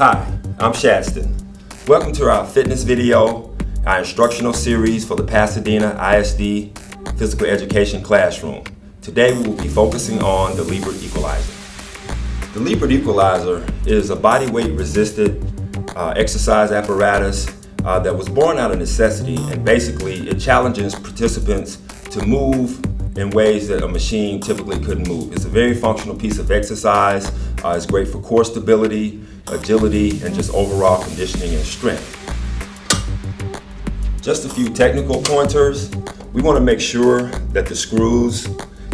Hi, I'm Shaston. Welcome to our fitness video, our instructional series for the Pasadena ISD Physical Education Classroom. Today we will be focusing on the Lebert Equalizer. The Lebert Equalizer is a body weight resisted exercise apparatus that was born out of necessity, and basically it challenges participants to move in ways that a machine typically couldn't move. It's a very functional piece of exercise. It's great for core stability, agility, and just overall conditioning and strength. Just a few technical pointers. We want to make sure that the screws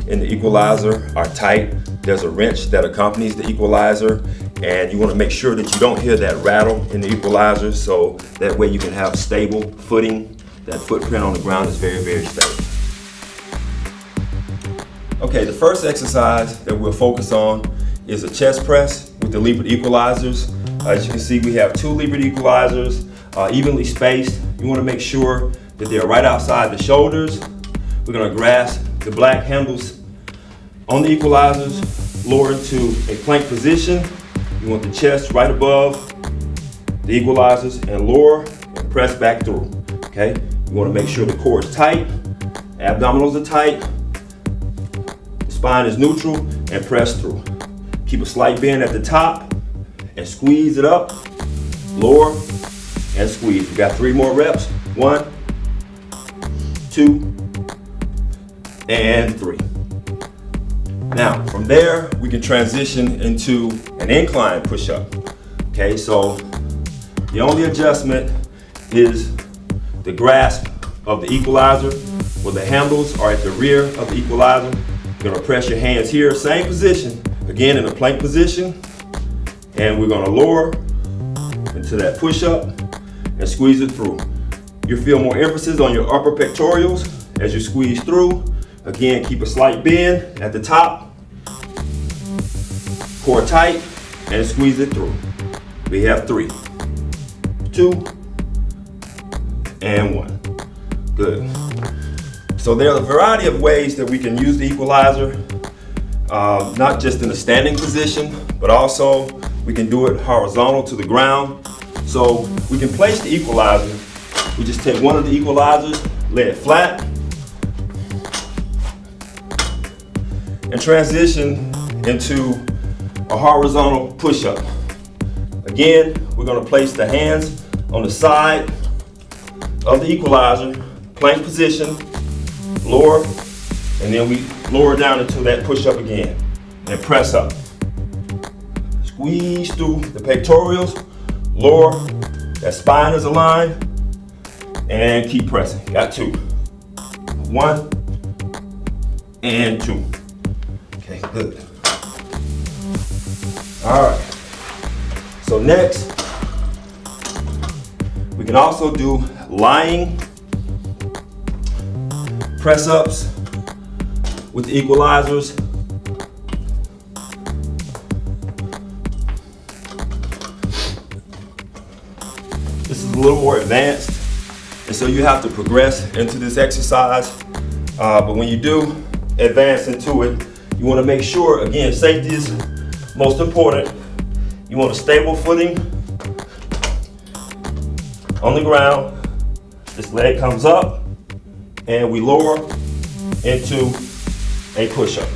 in the equalizer are tight. There's a wrench that accompanies the equalizer, and you want to make sure that you don't hear that rattle in the equalizer, so that way you can have stable footing. That footprint on the ground is very, very stable. Okay, the first exercise that we'll focus on is a chest press with the Lebert Equalizers. As you can see, we have two Lebert Equalizers, evenly spaced. You want to make sure that they're right outside the shoulders. We're going to grasp the black handles on the equalizers, lower into a plank position. You want the chest right above the equalizers and lower and press back through. Okay, you want to make sure the core is tight, abdominals are tight, the spine is neutral, and press through. Keep a slight bend at the top and squeeze it up, lower and squeeze. We got 3 more reps. 1, 2, and 3. Now, from there, we can transition into an incline push-up. Okay, so the only adjustment is the grasp of the equalizer, where the handles are at the rear of the equalizer. You're gonna press your hands here, same position, again in a plank position, and we're gonna lower into that push-up and squeeze it through. You'll feel more emphasis on your upper pectorals as you squeeze through. Again, keep a slight bend at the top, core tight, and squeeze it through. We have 3, 2, and 1. Good. So there are a variety of ways that we can use the equalizer, not just in a standing position, but also we can do it horizontal to the ground. So we can place the equalizer. We just take one of the equalizers, lay it flat, and transition into a horizontal push-up. Again, we're going to place the hands on the side of the equalizer, plank position, lower, and then we lower down into that push-up again, and press up. Squeeze through the pectorals, lower, that spine is aligned, and keep pressing. Got 2. 1 and 2. Okay, good. All right. So next, we can also do lying press-ups with the equalizers. This is a little more advanced, and so you have to progress into this exercise. But when you do advance into it, you want to make sure, again, safety is most important. You want a stable footing on the ground. This leg comes up, and we lower into a push-up.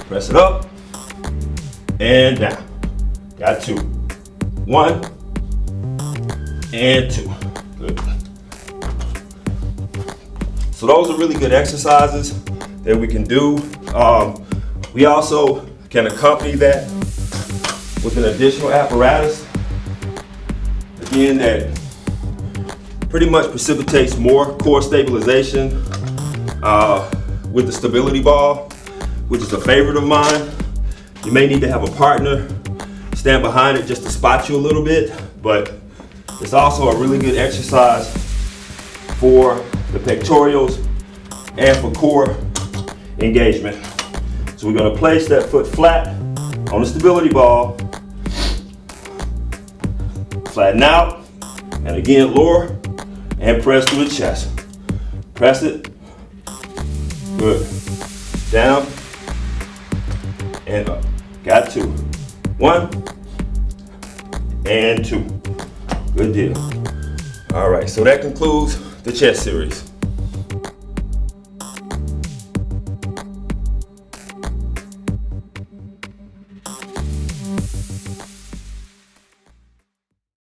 Press it up and down. Got 2. 1 and 2. Good. So those are really good exercises that we can do. We also can accompany that with an additional apparatus, again, that pretty much precipitates more core stabilization with the stability ball, which is a favorite of mine. You may need to have a partner stand behind it just to spot you a little bit, but it's also a really good exercise for the pectorals and for core engagement. So we're going to place that foot flat on the stability ball, flatten out, and again lower and press through the chest. Press it. Good. Down and up. Got 2. 1 and 2. Good deal. All right, so that concludes the chest series.